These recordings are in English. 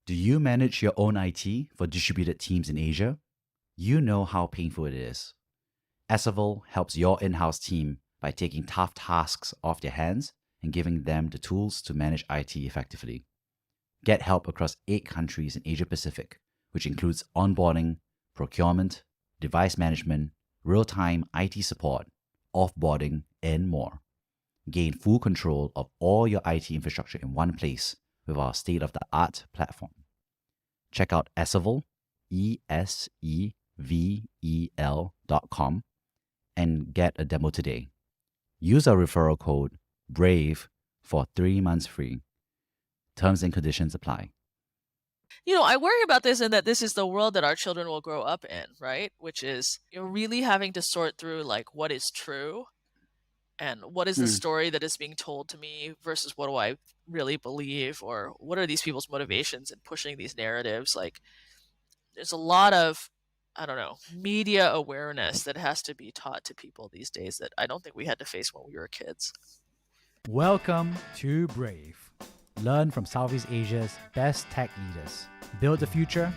Do you manage your own IT for distributed teams in Asia? You know how painful it is. Asavol helps your in-house team by taking tough tasks off their hands and giving them the tools to manage IT effectively. Get help across 8 countries in Asia Pacific, which includes onboarding, procurement, device management, real-time IT support, offboarding, and more. Gain full control of all your IT infrastructure in one place with our state-of-the-art platform. Check out Asavol, ESEVEL.com, and get a demo today. Use our referral code BRAVE for 3 months free. Terms and conditions apply. I worry about this and that this is the world that our children will grow up in, right? Which is you're really having to sort through like what is true and what is the story that is being told to me versus what do I really believe, or what are these people's motivations in pushing these narratives. Like there's a lot of, I don't know, media awareness that has to be taught to people these days that I don't think we had to face when we were kids. Welcome to Brave. Learn from Southeast Asia's best tech leaders. Build the future,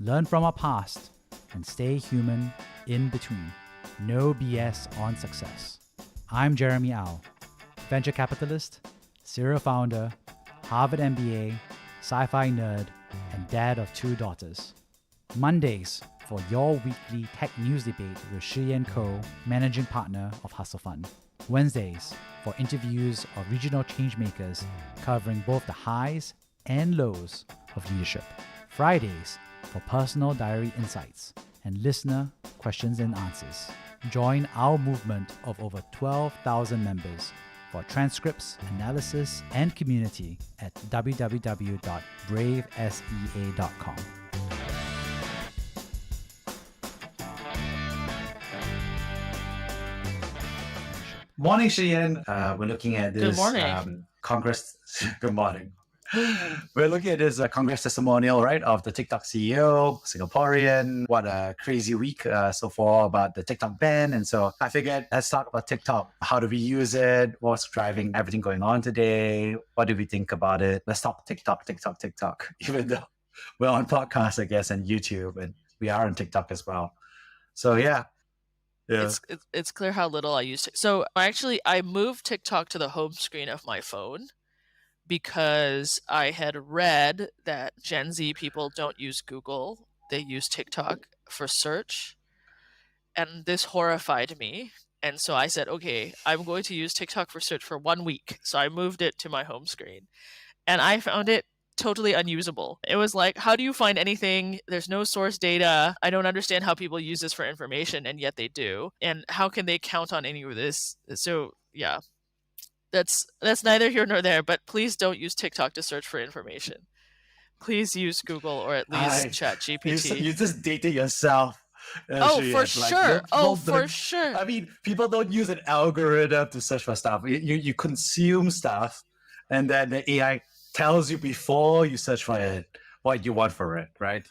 learn from our past, and stay human in between. No BS on success. I'm Jeremy Au, venture capitalist, serial founder, Harvard MBA, sci-fi nerd, and dad of 2 daughters. Mondays for your weekly tech news debate with Shiyan Koh, managing partner of Hustle Fund. Wednesdays for interviews of regional changemakers covering both the highs and lows of leadership. Fridays for personal diary insights and listener questions and answers. Join our movement of over 12,000 members for transcripts, analysis, and community at www.bravesea.com. Morning, Shiyan. We're looking at this Good morning. Congress. Good morning. We're looking at this Congress testimonial, right, of the TikTok CEO, Singaporean. What a crazy week so far about the TikTok ban. And so I figured let's talk about TikTok. How do we use it? What's driving everything going on today? What do we think about it? Let's talk TikTok. Even though we're on podcasts, I guess, and YouTube, and we are on TikTok as well. So yeah. It's clear how little I use. So I moved TikTok to the home screen of my phone because I had read that Gen Z people don't use Google; they use TikTok for search, and this horrified me. And so I said, okay, I'm going to use TikTok for search for 1 week. So I moved it to my home screen, and I found it totally unusable. It was like, how do you find anything? There's no source data. I don't understand how people use this for information, and yet they do. And how can they count on any of this? So yeah, that's neither here nor there. But please don't use TikTok to search for information. Please use Google or at least ChatGPT. You just dated yourself. Oh, for sure. For sure. I mean, people don't use an algorithm to search for stuff. You consume stuff, and then the AI tells you before you search for it what you want for it, right?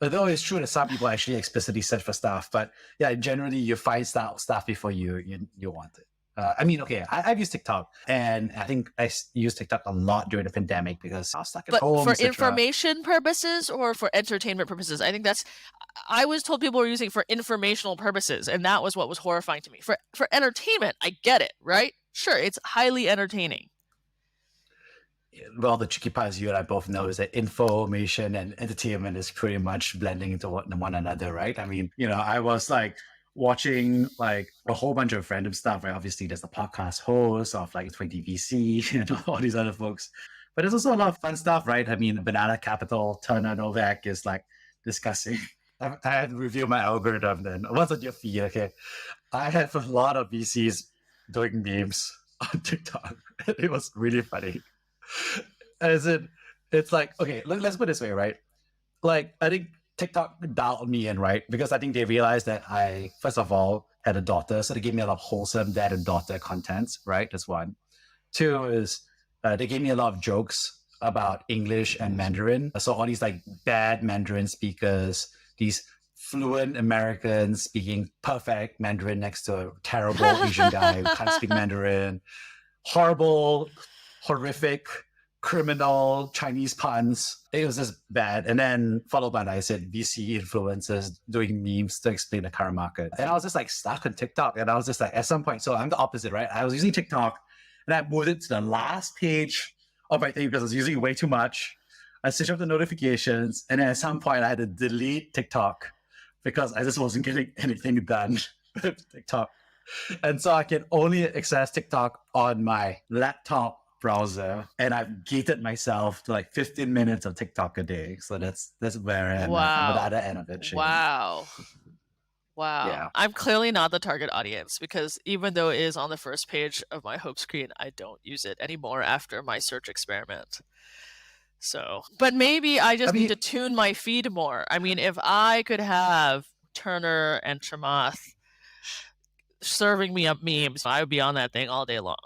Although it's true that some people actually explicitly search for stuff, but yeah, generally you find stuff before you want it. I've used TikTok, and I think I used TikTok a lot during the pandemic because I was stuck at home. But for information purposes or for entertainment purposes, I think I was told people were using for informational purposes, and that was what was horrifying to me. For entertainment, I get it, right? Sure, it's highly entertaining. Well, the tricky part, as you and I both know, is that information and entertainment is pretty much blending into one another, right? I mean, I was like watching like a whole bunch of random stuff, right? Obviously, there's the podcast host of like 20VC and all these other folks. But there's also a lot of fun stuff, right? I mean, Banana Capital, Turner Novak is like discussing. I had to review my algorithm then. What's on your feed? Okay. I have a lot of VCs doing memes on TikTok. It was really funny. As it's like, okay, let's put it this way, right? Like, I think TikTok dialed me in, right? Because I think they realized that I, first of all, had a daughter. So they gave me a lot of wholesome dad and daughter content, right? That's one. Two is they gave me a lot of jokes about English and Mandarin. So all these like bad Mandarin speakers, these fluent Americans speaking perfect Mandarin next to a terrible Asian guy who can't speak Mandarin. Horrible, horrific criminal Chinese puns. It was just bad. And then followed by, like I said, VC influencers doing memes to explain the current market. And I was just like stuck on TikTok. And I was just like, at some point, so I'm the opposite, right? I was using TikTok and I moved it to the last page of my thing because I was using it way too much. I switched off the notifications. And then at some point, I had to delete TikTok because I just wasn't getting anything done with TikTok. And so I can only access TikTok on my laptop browser, and I've gated myself to like 15 minutes of TikTok a day. So that's where I am. Wow. I'm at the other end of it. Shiyan. Wow. Yeah. I'm clearly not the target audience because even though it is on the first page of my home screen, I don't use it anymore after my search experiment. So, but maybe I just need to tune my feed more. I mean, if I could have Turner and Chamath serving me up memes, I would be on that thing all day long.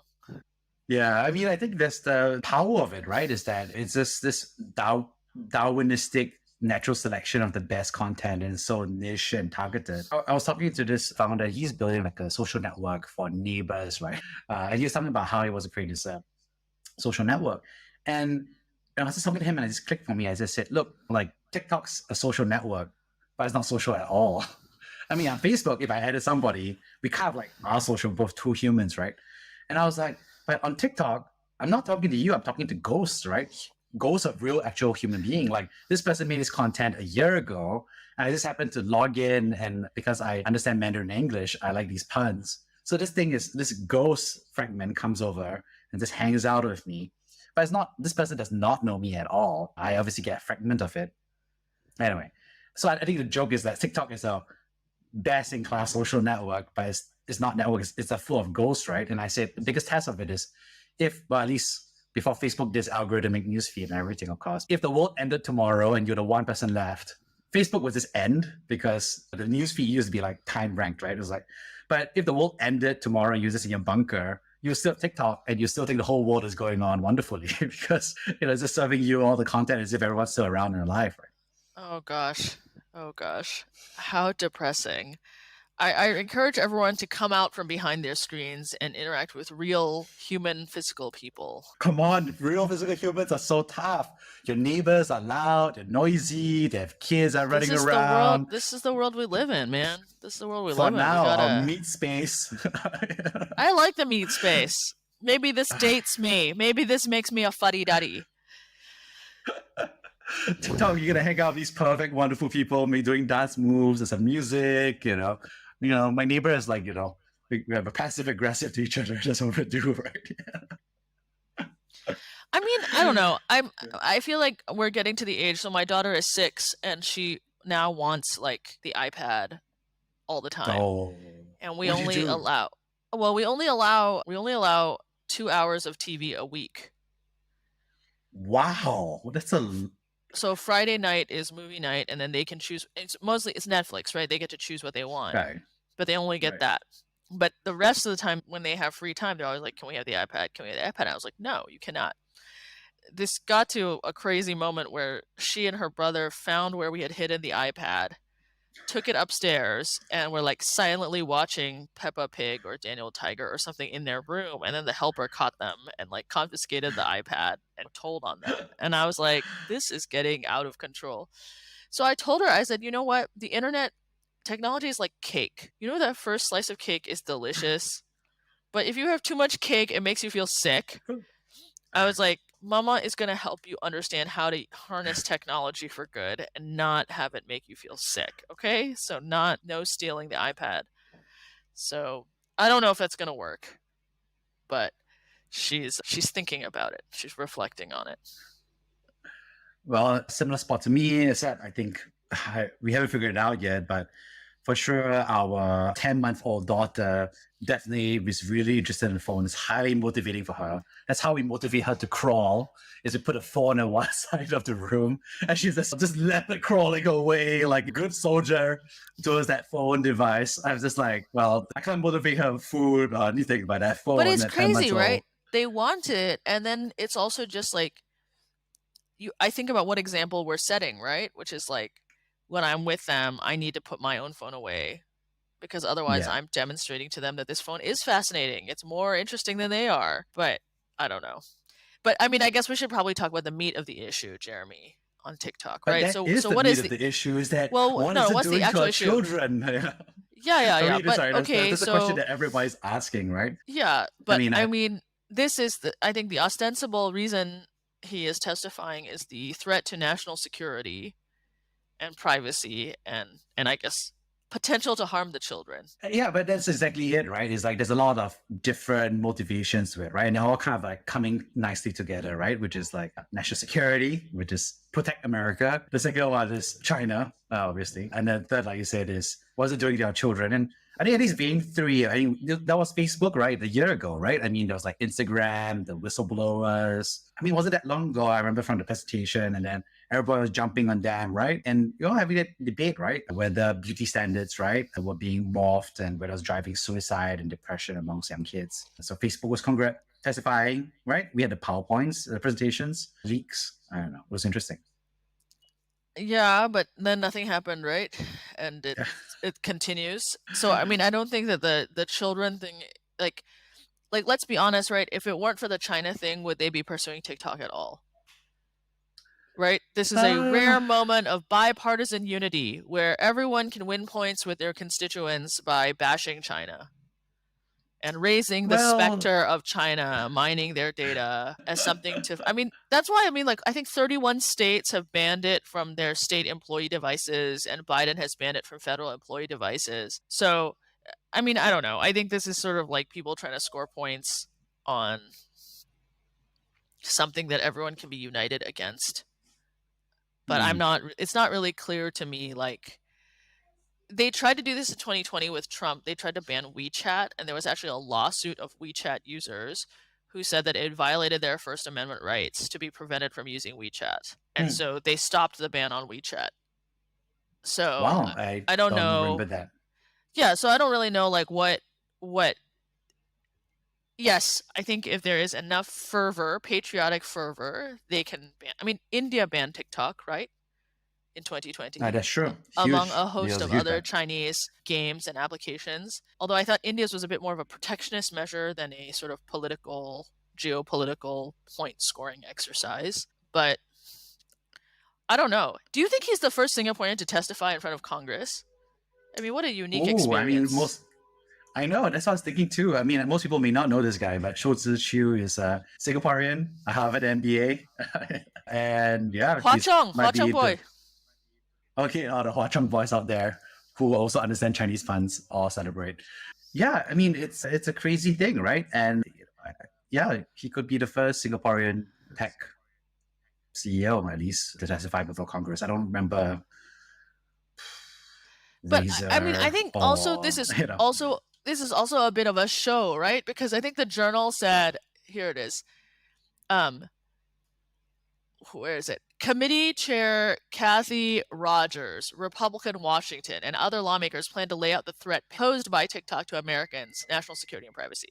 Yeah, I mean, I think that's the power of it, right? Is that it's just this Darwinistic natural selection of the best content, and so niche and targeted. I was talking to this founder. He's building like a social network for neighbors, right? And he was talking about how he was creating this social network. And I was just talking to him, and I just clicked for me. I just said, look, like TikTok's a social network, but it's not social at all. I mean, on Facebook, if I added somebody, we kind of like are social, both two humans, right? And I was like, but on TikTok, I'm not talking to you. I'm talking to ghosts, right? Ghosts of real, actual human being. Like this person made this content a year ago, and I just happened to log in, and because I understand Mandarin and English, I like these puns. So this ghost fragment comes over and just hangs out with me. But it's not. This person does not know me at all. I obviously get a fragment of it. Anyway, so I think the joke is that TikTok is a best-in-class social network, but it's not network. It's a full of ghosts, right? And I said the biggest test of it is at least before Facebook did algorithmic newsfeed and everything, of course, if the world ended tomorrow and you're the one person left, Facebook would just end because the newsfeed used to be like time ranked, right? It was like, but if the world ended tomorrow and you're just in your bunker, you still have TikTok and you still think the whole world is going on wonderfully because it's just serving you all the content as if everyone's still around and alive, right? Oh gosh. How depressing. I encourage everyone to come out from behind their screens and interact with real human physical people. Come on, real physical humans are so tough. Your neighbors are loud, they're noisy, they have kids are running around. This is the world we live in, man. This is the world we For live now, in. our meat space. I like the meat space. Maybe this dates me. Maybe this makes me a fuddy-duddy. TikTok, you're gonna hang out with these perfect, wonderful people, me doing dance moves, there's some music, my neighbor is like, we have a passive aggressive to each other. That's what we do, right? I mean, I don't know. I feel like we're getting to the age. So my daughter is 6, and she now wants like the iPad all the time. Oh, and we only allow 2 hours of TV a week. Wow, So Friday night is movie night, and then they can choose. It's Netflix, right? They get to choose what they want, right. But they only get that. But the rest of the time, when they have free time, they're always like, "Can we have the iPad? Can we have the iPad?" And I was like, "No, you cannot." This got to a crazy moment where she and her brother found where we had hidden the iPad, took it upstairs, and were like silently watching Peppa Pig or Daniel Tiger or something in their room, and then the helper caught them and like confiscated the iPad and told on them. And I was like, this is getting out of control. So I told her, I said, you know what, the internet technology is like cake. That first slice of cake is delicious, but if you have too much cake, it makes you feel sick. I was like, Mama is going to help you understand how to harness technology for good and not have it make you feel sick. Okay? So no stealing the iPad. So I don't know if that's going to work, but she's thinking about it. She's reflecting on it. Well, similar spot to me is that I think we haven't figured it out yet, but for sure, our 10-month-old daughter definitely is really interested in the phone. It's highly motivating for her. That's how we motivate her to crawl, is to put a phone on one side of the room, and she's just left it crawling away like a good soldier towards that phone device. I was just like, well, I can't motivate her food or anything by that phone. But it's crazy, right? They want it, and then it's also just like, I think about what example we're setting, right? Which is like, when I'm with them, I need to put my own phone away because otherwise I'm demonstrating to them that this phone is fascinating. It's more interesting than they are, but I don't know. But I mean, I guess we should probably talk about the meat of the issue, Jeremy, on TikTok, But right? that is So the what meat is of the the issue is that well? what No, is it what's the doing to actual our issue? children? Yeah. But That's okay, the question so that everybody's asking, right? yeah, I but mean, I mean, this is I think the ostensible reason he is testifying is the threat to national security and privacy, and I guess potential to harm the children. yeah, but that's exactly it, right? It's like there's a lot of different motivations to it, right? And they're all kind of like coming nicely together, right? Which is like national security, which is protect America. The second one is China, obviously. And then third, like you said, is what's it doing to our children? And I think at least being three, I think that was Facebook, right? A year ago, right? I mean, there was like Instagram, the whistleblowers. I mean, wasn't that long ago? I remember from the presentation, and then everybody was jumping on them, right? And you're all having that debate, right? Whether beauty standards, right, were being morphed and whether it was driving suicide and depression amongst young kids. So Facebook was testifying, right? We had the PowerPoints, the presentations, leaks. I don't know. It was interesting. Yeah, but then nothing happened, right? And it continues. So I mean, I don't think that the children thing, like let's be honest, right? If it weren't for the China thing, would they be pursuing TikTok at all? Right? This is a rare moment of bipartisan unity where everyone can win points with their constituents by bashing China and raising the specter of China mining their data as something to I mean, that's why like I think 31 states have banned it from their state employee devices, and Biden has banned it from federal employee devices. So I mean, I don't know. I think this is sort of like people trying to score points on something that everyone can be united against. But it's not really clear to me, like, they tried to do this in 2020 with Trump. They tried to ban WeChat, and there was actually a lawsuit of WeChat users who said that it violated their First Amendment rights to be prevented from using WeChat. And so they stopped the ban on WeChat. So wow, I don't know. Remember that. Yeah, so I don't really know like what yes, I think if there is enough fervor, patriotic fervor, they can ban. I mean, India banned TikTok, right? In 2020. That's true. Among Huge. a host of Huge other ban. Chinese games and applications. Although I thought India's was a bit more of a protectionist measure than a sort of geopolitical point scoring exercise. But I don't know. Do you think he's the first Singaporean to testify in front of Congress? I mean, what a unique experience. I know, that's what I was thinking too. I mean, most people may not know this guy, but Shou Ziqiu is a Singaporean, a Harvard MBA. And yeah. Hwa Chong boy. Okay, all the Hwa Chong boys out there who also understand Chinese funds all celebrate. Yeah, I mean, it's a crazy thing, right? And yeah, he could be the first Singaporean tech CEO, at least, to testify before Congress. I don't remember. But I mean, I think also this is also a bit of a show, right? Because I think the Journal said, here it is. Where is it? Committee Chair Kathy Rogers, Republican Washington, and other lawmakers plan to lay out the threat posed by TikTok to Americans' national security and privacy.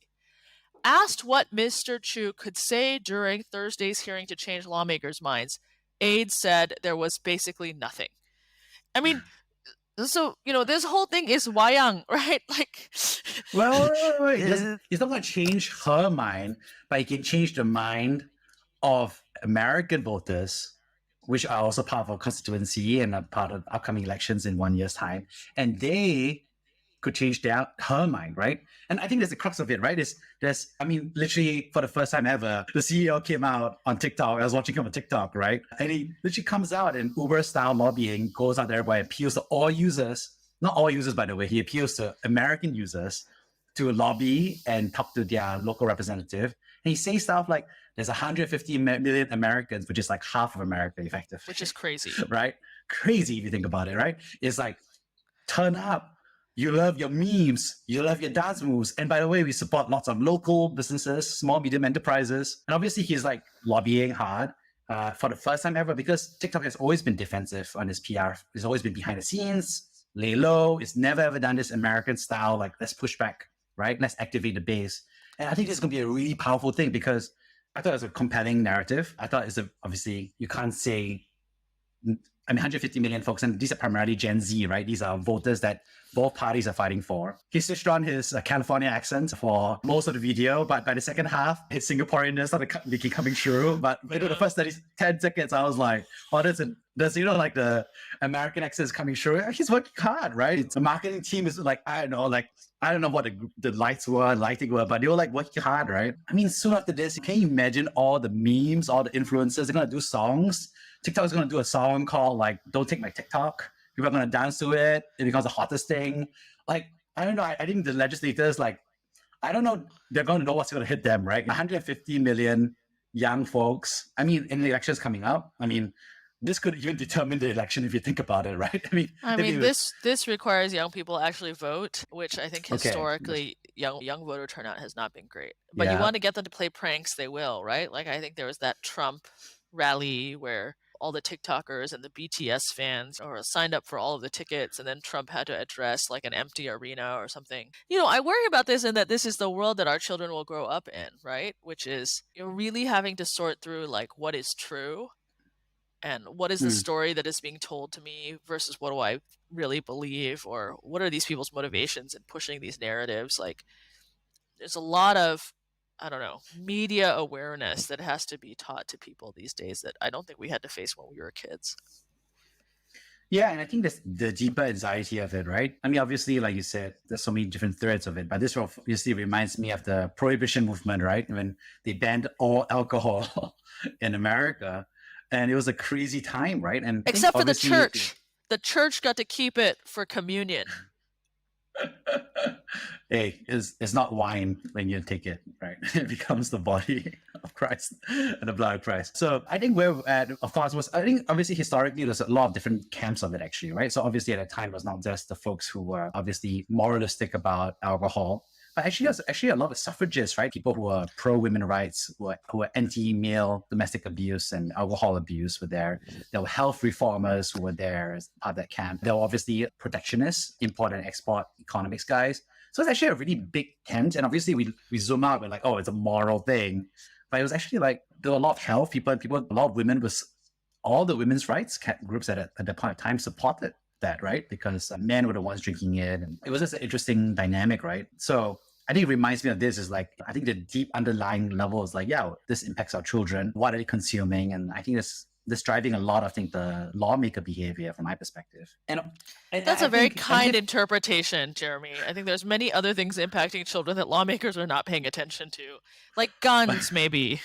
Asked what Mr. Chu could say during Thursday's hearing to change lawmakers' minds, aides said there was basically nothing. I mean, so, this whole thing is wayang, right? Like, well, wait. It's not going to change her mind, but it can change the mind of American voters, which are also part of our constituency and a part of upcoming elections in 1 year's time. And they could change her mind, right? And I think there's the crux of it, right? Literally for the first time ever, the CEO came out on TikTok. I was watching him on TikTok, right? And he literally comes out in Uber-style lobbying, goes out there, appeals to all users, not all users, by the way, he appeals to American users to lobby and talk to their local representative. And he says stuff like, there's 150 million Americans, which is like half of America, effectively. Which is crazy. Right? Crazy if you think about it, right? It's like, turn up. You love your memes. You love your dance moves. And by the way, we support lots of local businesses, small, medium enterprises. And obviously, he's like lobbying hard for the first time ever, because TikTok has always been defensive on his PR. It's always been behind the scenes, lay low. It's never ever done this American style, like, let's push back, right? Let's activate the base. And I think this is going to be a really powerful thing, because I thought it was a compelling narrative. I thought obviously you can't say 150 million folks, and these are primarily Gen Z, right? These are voters that both parties are fighting for. He switched on his California accent for most of the video, but by the second half, his Singaporeanness started coming through. But the first 10 seconds, I was like, oh, there's like the American accent is coming through. He's working hard, right? The marketing team is like, I don't know what the lighting were, but they were like working hard, right? I mean, soon after this, can you imagine all the memes, all the influencers, they're going to do songs. TikTok is going to do a song called like "Don't Take My TikTok." People are going to dance to it. It becomes the hottest thing. Like, I don't know. I think the legislators, like, I don't know. They're going to know what's going to hit them, right? 150 million young folks. I mean, in the elections coming up, I mean, this could even determine the election if you think about it, right? I mean, this requires young people actually vote, which I think historically young voter turnout has not been great. But you want to get them to play pranks, they will, right? Like, I think there was that Trump rally where all the TikTokers and the BTS fans signed up for all of the tickets, and then Trump had to address like an empty arena or something. I worry about this, and that this is the world that our children will grow up in, right? Which is really having to sort through like what is true and what is the story that is being told to me versus what do I really believe, or what are these people's motivations in pushing these narratives. Like, there's a lot of, I don't know, media awareness that has to be taught to people these days that I don't think we had to face when we were kids. Yeah, and I think that's the deeper anxiety of it, right? I mean, obviously, like you said, there's so many different threads of it, but this obviously reminds me of the prohibition movement, right? When they banned all alcohol in America, and it was a crazy time, right? And except for the church. The church got to keep it for communion. Hey, it's not wine when you take it, right? It becomes the body of Christ and the blood of Christ. So I think where we're at, of course, I think obviously historically there's a lot of different camps of it actually, right? So obviously at the time it was not just the folks who were obviously moralistic about alcohol, but actually there's actually a lot of suffragists, right? People who are pro-women rights, who are anti-male domestic abuse and alcohol abuse were there. There were health reformers who were there as part of that camp. There were obviously protectionists, import and export economics guys. So it's actually a really big tent. And obviously we zoom out, we're like, oh, it's a moral thing. But it was actually like, there were a lot of health people, a lot of women all the women's rights groups at the point of time supported that, right? Because men were the ones drinking it. And it was just an interesting dynamic, right? So I think it reminds me of this is like, I think the deep underlying level is like, yeah, this impacts our children. What are they consuming? And I think this driving a lot of, I think, the lawmaker behavior from my perspective. And that's a very kind interpretation, Jeremy. I think there's many other things impacting children that lawmakers are not paying attention to, like guns maybe,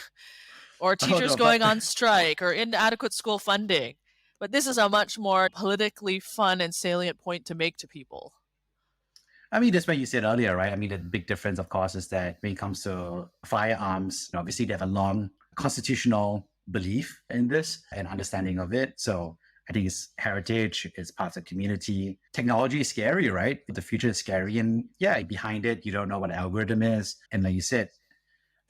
or teachers going on strike, or inadequate school funding. But this is a much more politically fun and salient point to make to people. I mean, that's what you said earlier, right? I mean, the big difference, of course, is that when it comes to firearms, obviously they have a long constitutional belief in this and understanding of it. So I think it's heritage, it's part of the community. Technology is scary, right? The future is scary. And yeah, behind it, you don't know what the algorithm is. And like you said,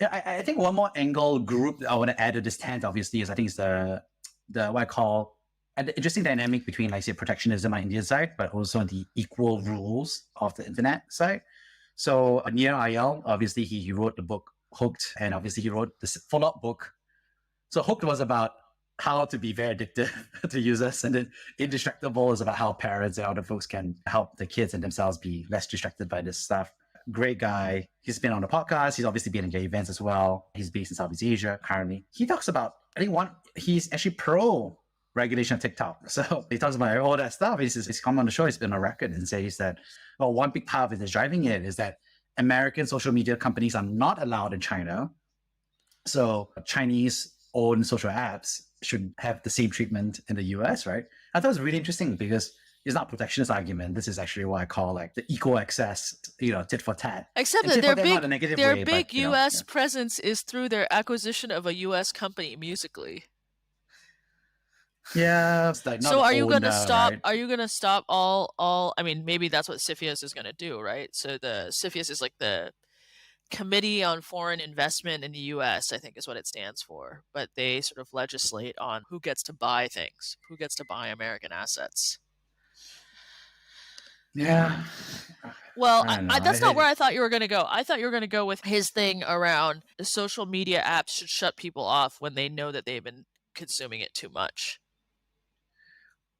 yeah, I think one more angle group that I want to add to this tent, obviously, is I think it's the what I call an interesting dynamic between, like, say, protectionism on Indian side, but also the equal rules of the internet side. So Nir Ayal, obviously, he wrote the book Hooked, and obviously he wrote this follow-up book. So Hooked was about how to be very addictive to users, and then Indistractable is about how parents and other folks can help the kids and themselves be less distracted by this stuff. Great guy. He's been on the podcast. He's obviously been in gay events as well. He's based in Southeast Asia currently. He talks about, he's actually pro regulation of TikTok. So he talks about all that stuff. He's come on the show, he's been on record and says that, well, one big part of it is driving it is that American social media companies are not allowed in China. So Chinese-owned social apps should have the same treatment in the US, right? I thought it was really interesting because it's not a protectionist argument. This is actually what I call like the equal access, tit for tat. Except that their big US presence is through their acquisition of a US company, Musically. Yeah. So are you going to stop? Right? Are you going to stop all? I mean, maybe that's what CFIUS is going to do, right? So the CFIUS is like the Committee on Foreign Investment in the U.S., I think is what it stands for. But they sort of legislate on who gets to buy things, who gets to buy American assets. Yeah. Well, that's not where I thought you were going to go. I thought you were going to go with his thing around the social media apps should shut people off when they know that they've been consuming it too much.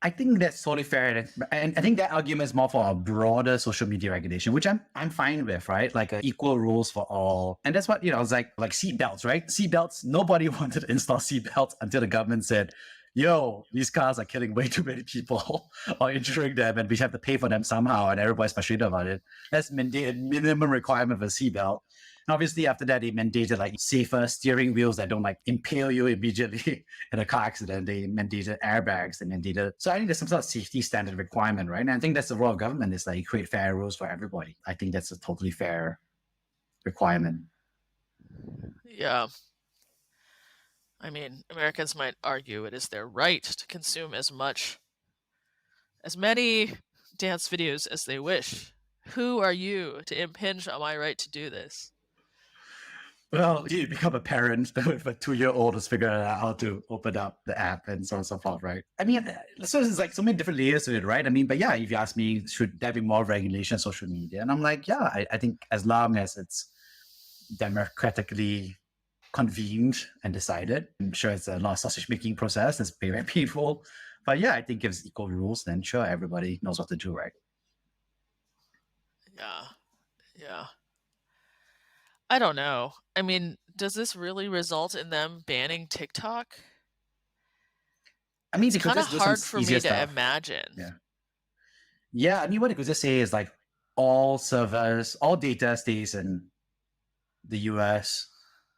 I think that's totally fair, and I think that argument is more for a broader social media regulation, which I'm fine with, right? Like equal rules for all, and that's what it's like seatbelts, right? Seatbelts. Nobody wanted to install seatbelts until the government said, "Yo, these cars are killing way too many people or injuring them, and we have to pay for them somehow," and everybody's frustrated about it. That's mandated minimum requirement of a seatbelt. And obviously, after that, they mandated like safer steering wheels that don't like impale you immediately in a car accident. They mandated airbags. They mandated. So I think there's some sort of safety standard requirement, right? And I think that's the role of government is like create fair rules for everybody. I think that's a totally fair requirement. Yeah. I mean, Americans might argue it is their right to consume as many dance videos as they wish. Who are you to impinge on my right to do this? Well, you become a parent with a 2-year-old who's figuring out how to open up the app and so on and so forth, right? I mean, so there's like so many different layers to it, right? I mean, but yeah, if you ask me, should there be more regulation on social media? And I'm like, yeah, I think as long as it's democratically convened and decided, I'm sure it's a lot of sausage making process. It's very, very painful. But yeah, I think if it's equal rules, then sure, everybody knows what to do, right? Yeah. Yeah. I don't know. I mean, does this really result in them banning TikTok? I mean, It's they could kind of just do hard some for me easier to stuff. imagine. Yeah. Yeah, I mean, what they could just say is like all servers, all data stays in the US,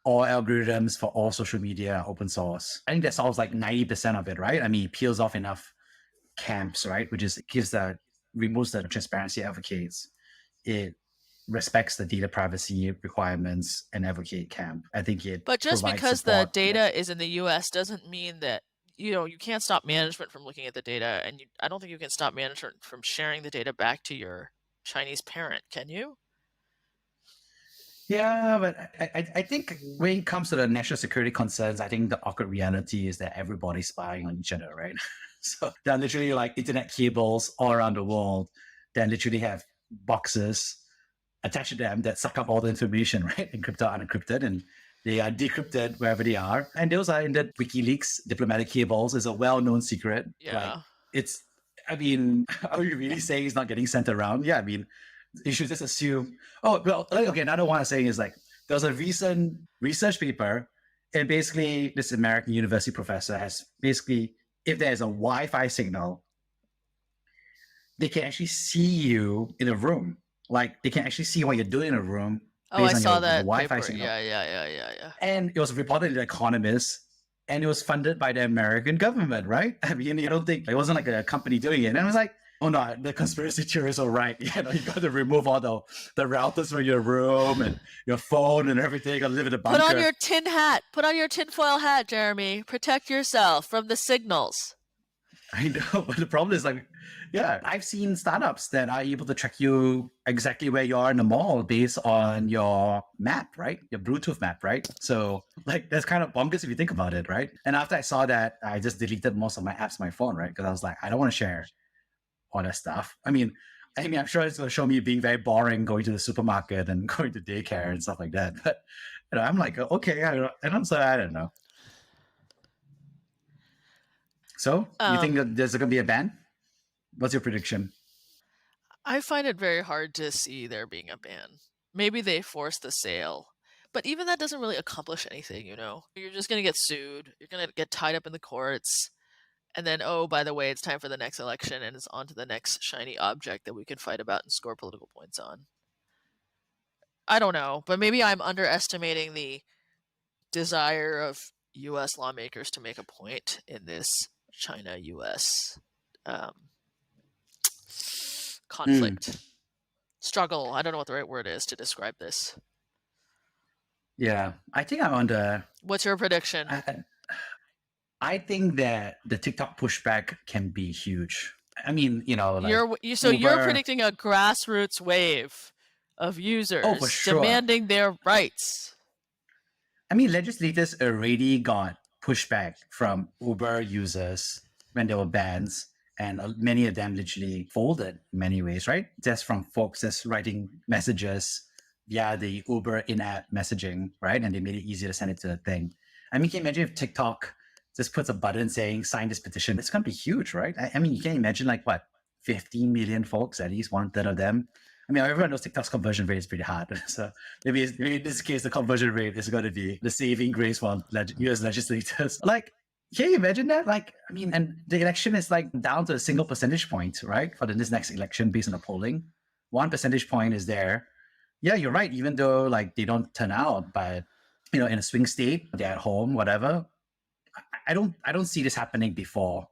all algorithms for all social media are open source. I think that solves like 90% of it, right? I mean, it peels off enough camps, right? Which is removes the transparency advocates. It respects the data privacy requirements and advocate camp. I think it But just provides because the support. data is in the US doesn't mean that you can't stop management from looking at the data, and I don't think you can stop management from sharing the data back to your Chinese parent, can you? Yeah, but I think when it comes to the national security concerns, I think the awkward reality is that everybody's spying on each other, right? So there are literally like internet cables all around the world that literally have boxes attached to them that suck up all the information, right? Encrypted, unencrypted, and they are decrypted wherever they are. And those are in the WikiLeaks diplomatic cables. It's a well-known secret. Yeah. Like it's, I mean, are you really saying it's not getting sent around? Yeah, I mean, you should just assume. Oh, well, okay. Another one I'm saying is like there was a recent research paper, and basically this American university professor has basically, if there's a Wi-Fi signal, they can actually see you in a room. Like they can actually see what you're doing in a room Oh, I based on saw the that Wi-Fi paper. signal. Yeah. And it was reported in The Economist, and it was funded by the American government, right? I mean, you don't think it wasn't like a company doing it. And I was like, oh no, the conspiracy theorists are right. You got to remove all the routers from your room and your phone and everything. You got to live in a bunker. Put on your tin hat. Put on your tinfoil hat, Jeremy. Protect yourself from the signals. I know, but the problem is like, yeah, I've seen startups that are able to track you exactly where you are in the mall based on your map, right? Your Bluetooth map, right? So like that's kind of bonkers if you think about it, right? And after I saw that, I just deleted most of my apps on my phone, right? Because I was like, I don't want to share all that stuff. I mean, I'm sure it's going to show me being very boring going to the supermarket and going to daycare and stuff like that. But I'm like, okay, I don't know. So you think that there's going to be a ban? What's your prediction? I find it very hard to see there being a ban. Maybe they force the sale. But even that doesn't really accomplish anything, You're just going to get sued. You're going to get tied up in the courts. And then, oh, by the way, it's time for the next election, and it's on to the next shiny object that we can fight about and score political points on. I don't know, but maybe I'm underestimating the desire of U.S. lawmakers to make a point in this China-U.S. Conflict. Struggle. I don't know what the right word is to describe this. Yeah, I think I'm on the... What's your prediction? I think that the TikTok pushback can be huge. I mean, like you're predicting a grassroots wave of users demanding their rights. I mean, legislators already got pushback from Uber users when there were bans, and many of them literally folded in many ways, right? Just from folks just writing messages via the Uber in-app messaging, right? And they made it easier to send it to the thing. I mean, can you imagine if TikTok just puts a button saying sign this petition. It's going to be huge, right? I mean, you can imagine like what, 15 million folks, at least 1/3 of them. I mean, everyone knows TikTok's conversion rate is pretty hard. So maybe in this case, the conversion rate is going to be the saving grace for US legislators. Like, can you imagine that? Like, I mean, and the election is like down to a single percentage point, right? For this next election based on the polling. 1 percentage point is there. Yeah, you're right. Even though like they don't turn out, but in a swing state, they're at home, whatever. I don't see this happening before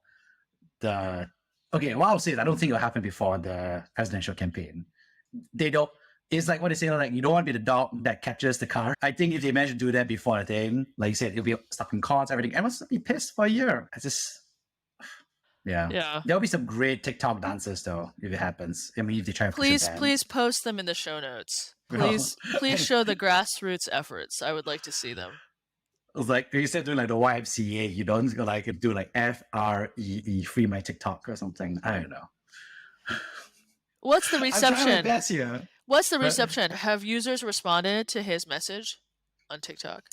the. Okay, what I'll say is I don't think it'll happen before the presidential campaign. They don't. It's like what they say, like you don't want to be the dog that catches the car. I think if they manage to do that before the thing, like you said, it'll be stuck in courts, everything. Everyone's gonna be pissed for a year. I just. Yeah. There'll be some great TikTok dances though if it happens. I mean, if they try to please post them in the show notes. Please show the grassroots efforts. I would like to see them. It's like you said doing like the YMCA, you don't like do like FREE, free my TikTok or something. I don't know. What's the reception? What's the But- reception? Have users responded to his message on TikTok?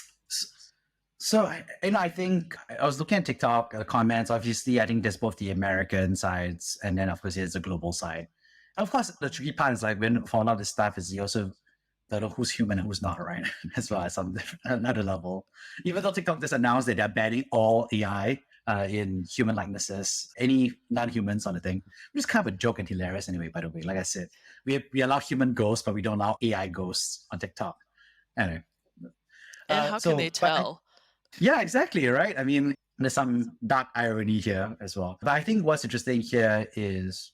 So I think I was looking at TikTok comments. Obviously, I think there's both the American sides and then of course there's the global side. And of course, the tricky part is like when for a lot of this stuff is you also don't know who's human and who's not, right? As well as another level. Even though TikTok just announced that they're banning all AI in human likenesses, any non-humans on the thing, which is kind of a joke and hilarious anyway. By the way, like I said, we allow human ghosts, but we don't allow AI ghosts on TikTok. Anyway, And how can they tell? yeah, exactly, right? I mean, there's some dark irony here as well. But I think what's interesting here is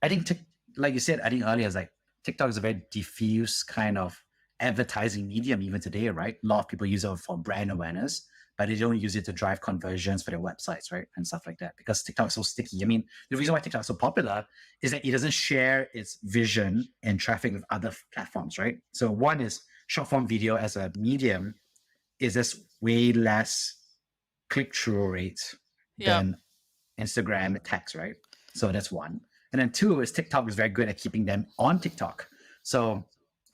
I think, like you said, I think earlier, it's like TikTok is a very diffuse kind of advertising medium even today, right? A lot of people use it for brand awareness, but they don't use it to drive conversions for their websites, right? And stuff like that because TikTok is so sticky. I mean, the reason why TikTok is so popular is that it doesn't share its vision and traffic with other platforms, right? So one is short form video as a medium is just way less click-through rate than Instagram text, right? So that's one. And then two is TikTok is very good at keeping them on TikTok. So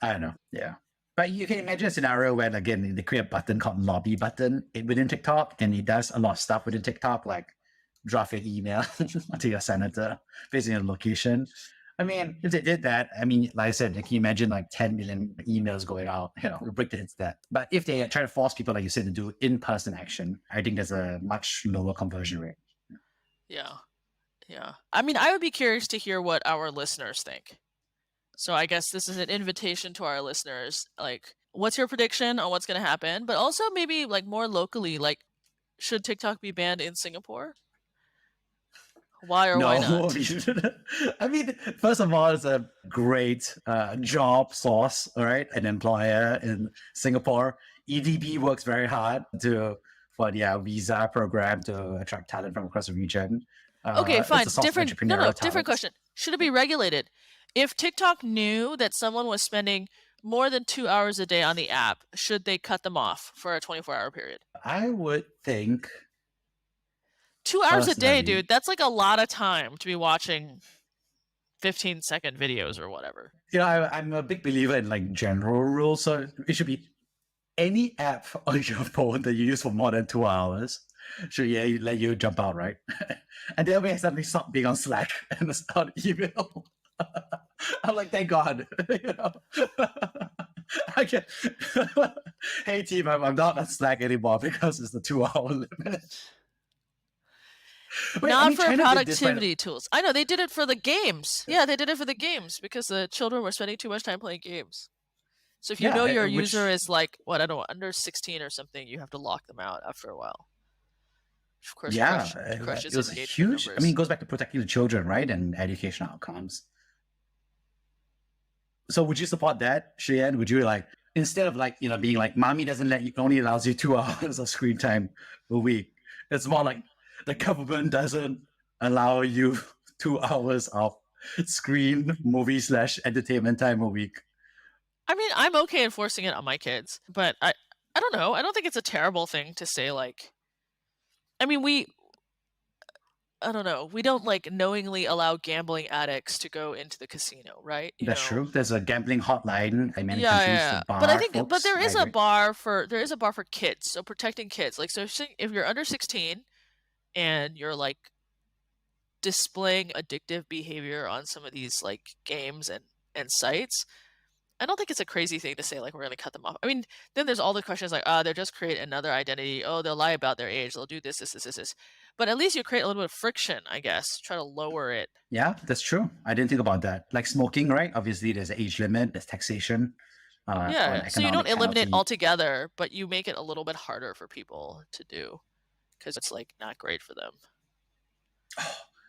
I don't know. Yeah. But you can imagine a scenario where, again, they create a button called lobby button within TikTok, and it does a lot of stuff within TikTok, like draft an email to your senator based on your location. I mean, if they did that, I mean, like I said, can you imagine like 10 million emails going out? We'll break it into that. But if they try to force people, like you said, to do in-person action, I think there's a much lower conversion rate. Yeah. I mean, I would be curious to hear what our listeners think. So I guess this is an invitation to our listeners. Like, what's your prediction on what's going to happen? But also maybe like more locally, like, should TikTok be banned in Singapore? Why or why not? I mean, first of all, it's a great job source, all right? An employer in Singapore. EDB works very hard for their visa program to attract talent from across the region. Okay, fine. It's a source of Different entrepreneurial question. Should it be regulated? If TikTok knew that someone was spending more than 2 hours a day on the app, should they cut them off for a 24-hour period? I would think 2 hours a day, personally- dude. That's like a lot of time to be watching 15-second videos or whatever. I'm a big believer in like general rules. So it should be any app on your phone that you use for more than 2 hours should let you jump out, right? And then we suddenly stop being on Slack and on email. I'm like, thank God. I can hey team, I'm not on Slack anymore because it's the 2 hour limit. Wait, Not I mean, for China did this by the- productivity tools. I know they did it for the games. Yeah, they did it for the games because the children were spending too much time playing games. So if you Yeah, know your which- user is like, what, I don't know, under 16 or something, you have to lock them out after a while. Of course, crushes it was engagement huge. numbers. I mean, it goes back to protecting the children, right, and educational outcomes. So, would you support that, Shiyan? Would you like instead of like being like, "Mommy doesn't let you, only allows you 2 hours of screen time a week"? It's more like the government doesn't allow you 2 hours of screen movie / entertainment time a week. I mean, I'm okay enforcing it on my kids, but I don't know. I don't think it's a terrible thing to say, like, I mean, I don't know. We don't like knowingly allow gambling addicts to go into the casino, right? You That's know. true. There's a gambling hotline in many Yeah, yeah, countries to yeah. But I bar think, but folks. there I is a agree. bar for kids, so protecting kids. Like, so if you're under 16 and you're like displaying addictive behavior on some of these like games and sites, I don't think it's a crazy thing to say like we're going to cut them off. I mean, then there's all the questions like, they'll just create another identity. Oh, they'll lie about their age. They'll do this. But at least you create a little bit of friction, I guess. Try to lower it. Yeah, that's true. I didn't think about that. Like smoking, right? Obviously, there's an age limit, there's taxation, or an Yeah. So you don't economic eliminate penalty. altogether, but you make it a little bit harder for people to do because it's like not great for them.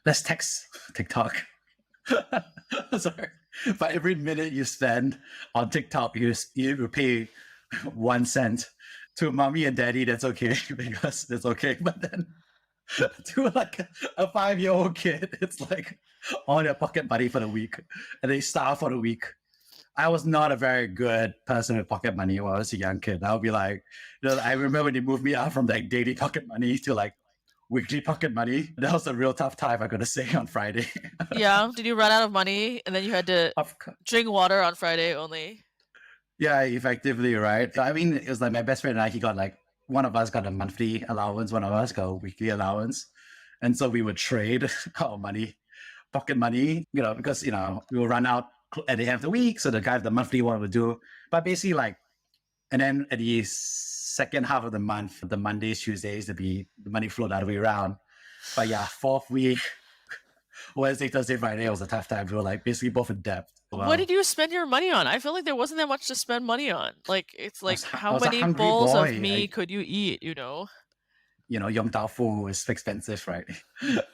Let's tax TikTok. Sorry. For every minute you spend on TikTok, you pay 1 cent. To mommy and daddy, that's okay because it's okay. But then to like a 5-year-old kid, it's like all their pocket money for the week, and they starve for the week. I was not a very good person with pocket money when I was a young kid. I would be like, I remember when they moved me out from like daily pocket money to like weekly pocket money. That was a real tough time, I gotta say, on Friday. Yeah. Did you run out of money and then you had to drink water on Friday only? Yeah, effectively, right? I mean, it was like my best friend and I, he got like, one of us got a monthly allowance, one of us got a weekly allowance. And so we would trade our money, pocket money, because, we will run out at the end of the week. So the guy with the monthly one would do. But basically, like, and then at the second half of the month, the Mondays, Tuesdays, the money flowed the other way around. But yeah, fourth week, Wednesday, Thursday, Friday was a tough time. We were like basically both in debt. Well, what did you spend your money on? I feel like there wasn't that much to spend money on. Like, it's like, I how was a many hungry bowls boy. of meat could you eat, you know? Yum tofu is expensive, right?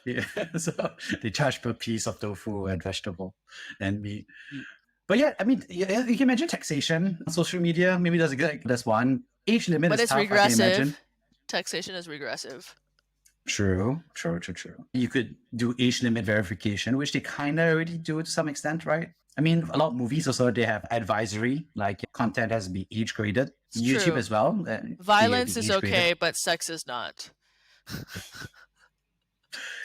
Yeah. So they charge per piece of tofu and vegetable and meat. But yeah, I mean, you can imagine taxation on social media. Maybe there's one. Age limit But is it's tough, I can imagine. regressive. Taxation is regressive. True. You could do age limit verification, which they kind of already do to some extent, right? I mean, a lot of movies also, they have advisory, like content has to be age graded. It's YouTube true. as well. Violence is okay, but sex is not.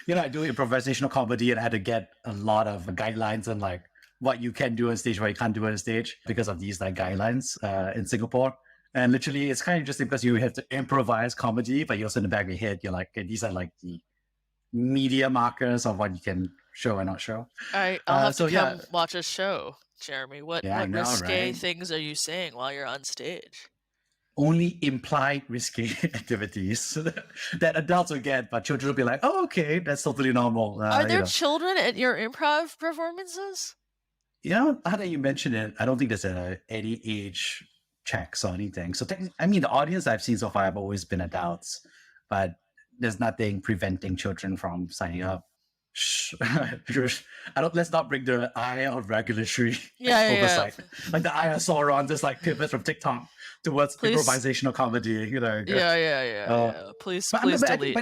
I do improvisational comedy and I had to get a lot of guidelines on like what you can do on stage, what you can't do on stage because of these like guidelines in Singapore. And literally, it's kind of interesting because you have to improvise comedy, but you also in the back of your head, you're like, okay, these are like the media markers of what you can show and not show. I'll have to come watch a show, Jeremy. What risque things are you saying while you're on stage? Only implied risky activities that adults will get, but children will be like, oh, okay, that's totally normal. Are there children at your improv performances? Now that you mention it, I don't think there's any age checks or anything. So I mean, the audience I've seen so far have always been adults, but there's nothing preventing children from signing up. Let's not bring the eye of regulatory oversight. Like the eye of Sauron just like pivots from TikTok towards improvisational comedy. Yeah. Please delete.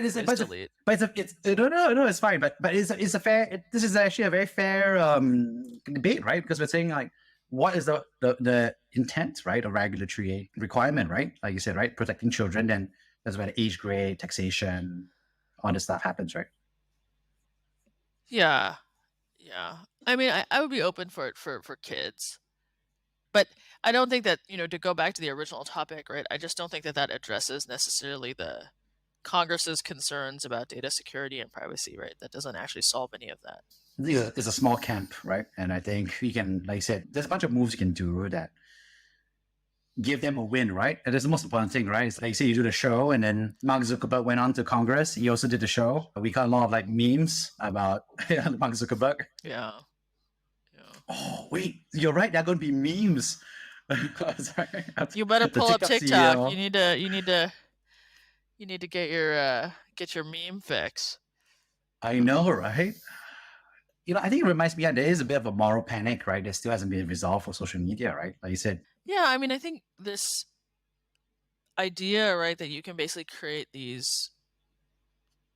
No, it's fine. But this is actually a very fair debate, right? Because we're saying like, what is the intent, right? A regulatory requirement, right? Like you said, right? Protecting children, then that's where the age grade, taxation, all this stuff happens, right? Yeah. I mean, I would be open for it for kids, but I don't think that, to go back to the original topic, right? I just don't think that addresses necessarily the Congress's concerns about data security and privacy, right? That doesn't actually solve any of that. It's a small camp, right? And I think we can, like I said, there's a bunch of moves you can do that give them a win, right? And that's the most important thing, right? It's like, say you do the show and then Mark Zuckerberg went on to Congress. He also did the show. We got a lot of like memes about Mark Zuckerberg. Yeah. Oh, wait, you're right. There are going to be memes. Sorry. You better pull up TikTok. CEO. You need to get your meme fix. I know, right? I think it reminds me, there is a bit of a moral panic, right? That still hasn't been resolved for social media, right? Like you said. Yeah, I mean, I think this idea, right, that you can basically create these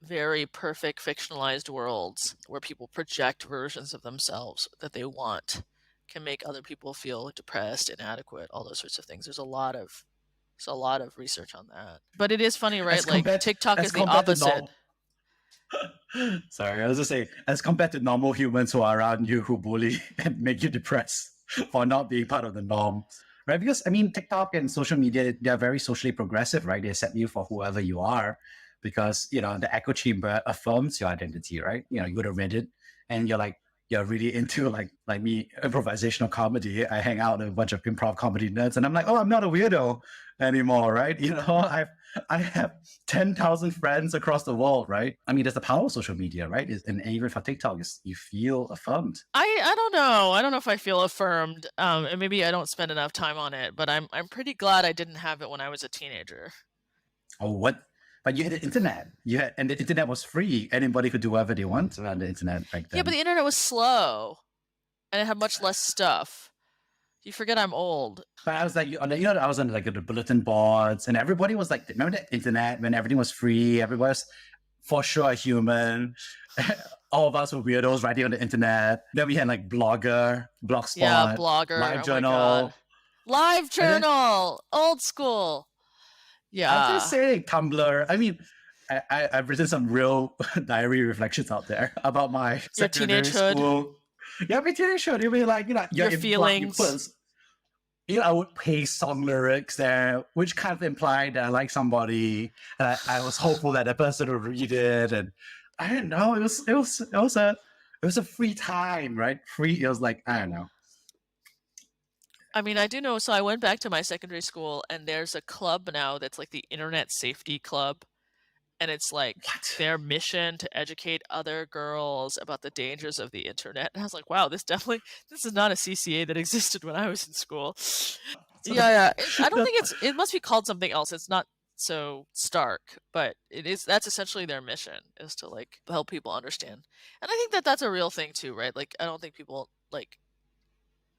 very perfect fictionalized worlds where people project versions of themselves that they want can make other people feel depressed, inadequate, all those sorts of things. There's a lot of research on that. But it is funny, right? Like TikTok is the opposite. Sorry, I was just saying, as compared to normal humans who are around you who bully and make you depressed for not being part of the norm, right? Because I mean, TikTok and social media, they're very socially progressive, right? They accept you for whoever you are because, the echo chamber affirms your identity, right? You go to Reddit and you're really into like me, improvisational comedy. I hang out with a bunch of improv comedy nerds and I'm like, oh, I'm not a weirdo anymore, right? I have 10,000 friends across the world, right? I mean, there's the power of social media, right? And even for TikTok, you feel affirmed. I don't know. I don't know if I feel affirmed. And maybe I don't spend enough time on it, but I'm pretty glad I didn't have it when I was a teenager. Oh, what? But you had the internet. And the internet was free. Anybody could do whatever they want on the internet back then. Yeah, but the internet was slow, and it had much less stuff. You forget I'm old. But I was like, I was on like the bulletin boards, and everybody was like, remember the internet when everything was free? Everybody was for sure a human. All of us were weirdos writing on the internet. Then we had like Blogger, Blogspot, Yeah, Blogger, Live Journal. Live Journal, old school. Yeah. I'm just saying, Tumblr. I mean, I've written some real diary reflections out there about my Your secondary teenagehood. school. Yeah, my teenagehood. You'll be like, Your feelings. I would paste song lyrics there, which kind of implied that I like somebody, and I was hopeful that the person would read it. And I don't know. It was a free time, right? It was like, I don't know. I mean, I do know. So I went back to my secondary school, and there's a club now that's like the Internet Safety Club. And it's like their mission to educate other girls about the dangers of the internet. And I was like, wow, this is not a CCA that existed when I was in school. Yeah. I don't think it must be called something else. It's not so stark, but that's essentially their mission, is to like help people understand. And I think that that's a real thing too, right? Like, I don't think people like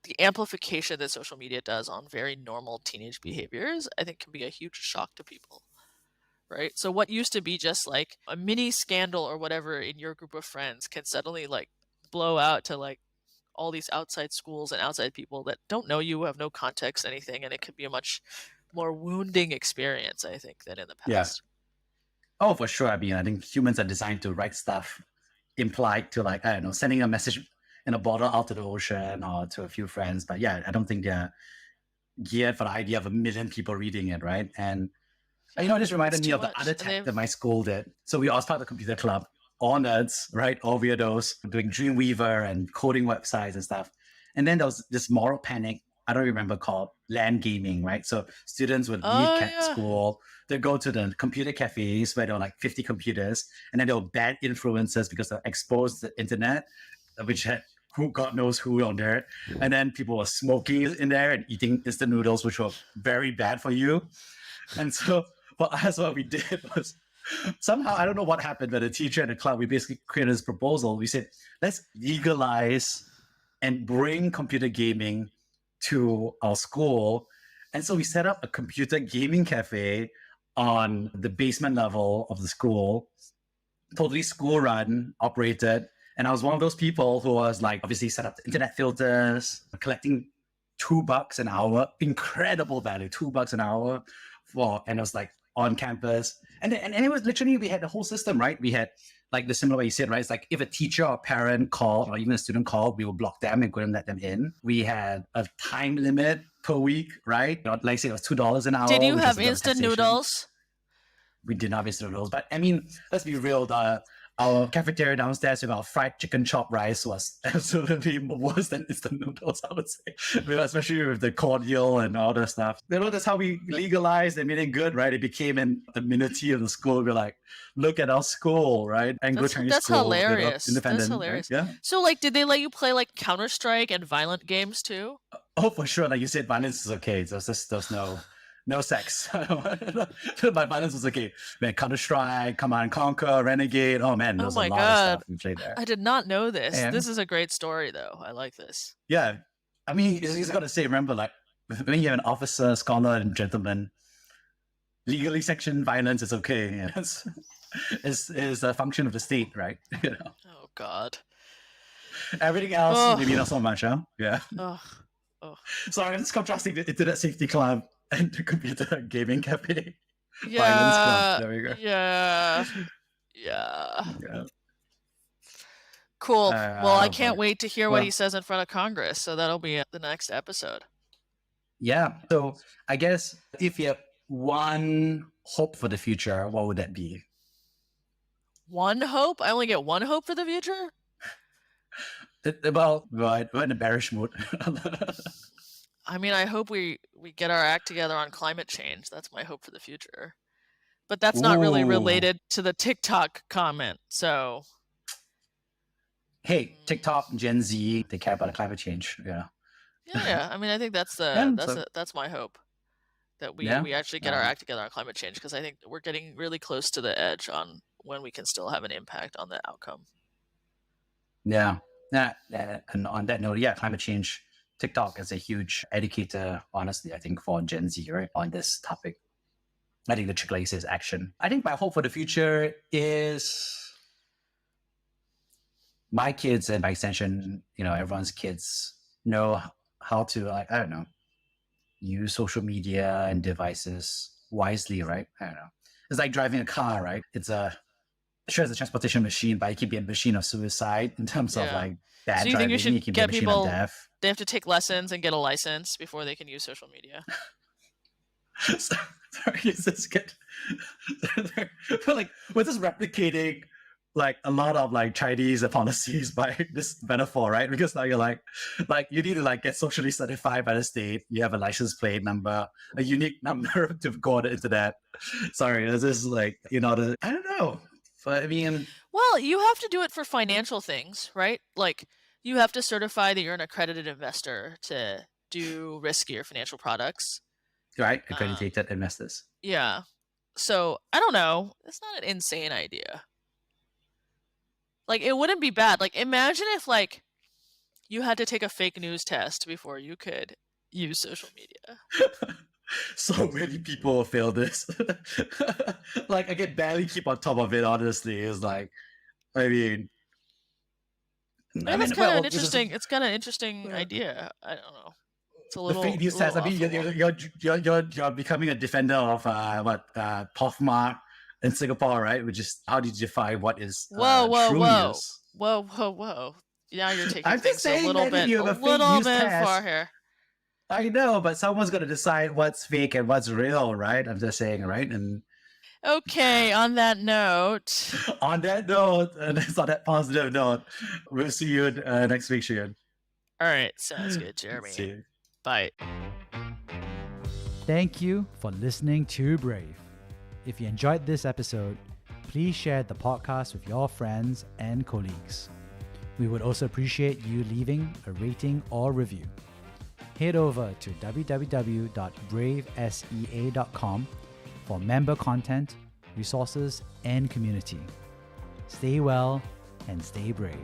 the amplification that social media does on very normal teenage behaviors, I think can be a huge shock to people. Right? So what used to be just like a mini scandal or whatever in your group of friends can suddenly like blow out to like all these outside schools and outside people that don't know you, have no context, anything, and it could be a much more wounding experience, I think, than in the past. Yeah. Oh, for sure. I mean, I think humans are designed to write stuff implied to like, I don't know, sending a message in a bottle out to the ocean or to a few friends. But yeah, I don't think they're geared for the idea of a million people reading it, right? And this reminded me of the other tech that my school did. So we all part of the computer club, all nerds, right? All weirdos doing Dreamweaver and coding websites and stuff. And then there was this moral panic, I don't remember, called LAN gaming, right? So students would leave school, they'd go to the computer cafes where there were like 50 computers, and then there were bad influences because they exposed the internet, which had who God knows who on there. And then people were smoking in there and eating instant noodles, which were very bad for you. And so for us, what we did was somehow, I don't know what happened, but the teacher and the club, we basically created this proposal. We said, let's legalize and bring computer gaming to our school. And so we set up a computer gaming cafe on the basement level of the school, totally school run, operated. And I was one of those people who was like, obviously set up the internet filters, collecting $2 an hour, incredible value, $2 an hour and it was like on campus. And it was literally, we had the whole system, right? We had like the similar way you said, right? It's like if a teacher or parent called or even a student called, we would block them and couldn't let them in. We had a time limit per week, right? Like say it was $2 an hour. Did you have instant noodles? We did not have instant noodles, but I mean, let's be real, our cafeteria downstairs with our fried chicken chop rice was absolutely worse than instant noodles, I would say. Especially with the cordial and all that stuff. That's how we legalized and made it good, right? It became an amenity of the school. We're like, look at our school, right? Anglo Chinese school. That's hilarious. Independent. That's hilarious. Right? Yeah. So like, did they let you play like Counter-Strike and violent games too? Oh, for sure. Like you said, violence is okay. There's no sex. My violence was okay. Man, Counter-Strike, Command and Conquer, Renegade. Oh man, there's a lot of stuff we played there. I did not know this. And this is a great story though. I like this. Yeah. I mean, he's got to say, remember, like, when you have an officer, scholar, and gentleman, legally sanctioned violence is okay. Yeah. It's a function of the state, right? Oh God. Everything else, maybe not so much, huh? Yeah. Oh. Sorry, I'm just contrasting the Internet Safety Club and the computer gaming cafe. Yeah. Violence club. There we go. Yeah. Cool. Well, I can't wait to hear what he Well, says in front of Congress. So that'll be the next episode. yeah. So I guess if you have one hope for the future, what would that be? One hope? I only get one hope for the future? Well, we're in a bearish mood. I mean, I hope we get our act together on climate change. That's my hope for the future. But that's not really Ooh. related to the TikTok comment. So, Hey, TikTok, Gen Z, they care about the climate change. Yeah. yeah. I mean, I think that's my hope, that we actually get our act together on climate change, because I think we're getting really close to the edge on when we can still have an impact on the outcome. Yeah. And on that note, climate change. TikTok is a huge educator, honestly, I think, for Gen Z, right, on this topic. I think the trickle is action. I think my hope for the future is my kids, and by extension, everyone's kids, know how to, I don't know, use social media and devices wisely, right? I don't know. It's like driving a car, right? It's a transportation machine, but it can be a machine of suicide in terms of like bad So you driving. think you should can get be a machine of people? death. They have to take lessons and get a license before they can use social media. Sorry, is this good? But like, we're just replicating like a lot of like Chinese policies by this metaphor, right? Because now you're like you need to like get socially certified by the state. You have a license plate number, a unique number to go on the internet. Sorry, this is like I don't know. But I mean, well, you have to do it for financial things, right? Like you have to certify that you're an accredited investor to do riskier financial products. Right, accredited investors. Yeah. So I don't know. It's not an insane idea. Like it wouldn't be bad. Like imagine if like you had to take a fake news test before you could use social media. So many people fail this. Like I can barely keep on top of it. Honestly, it's like, I mean, It's kind of an interesting. It's kind of interesting idea. I don't know. It's a little. The fake news test. I mean, you're becoming a defender of Pothmark in Singapore, right? Which is, how do you define what is true news? Whoa! Now you're taking I'm things just saying a little bit far here. I know, but someone's going to decide what's fake and what's real, right? I'm just saying, right? And okay, on that note. And it's on that positive note, we'll see you next week, Shiyan. All right, sounds good, Jeremy. See you. Bye. Thank you for listening to Brave. If you enjoyed this episode, please share the podcast with your friends and colleagues. We would also appreciate you leaving a rating or review. Head over to www.bravesea.com for member content, resources, and community. Stay well and stay brave.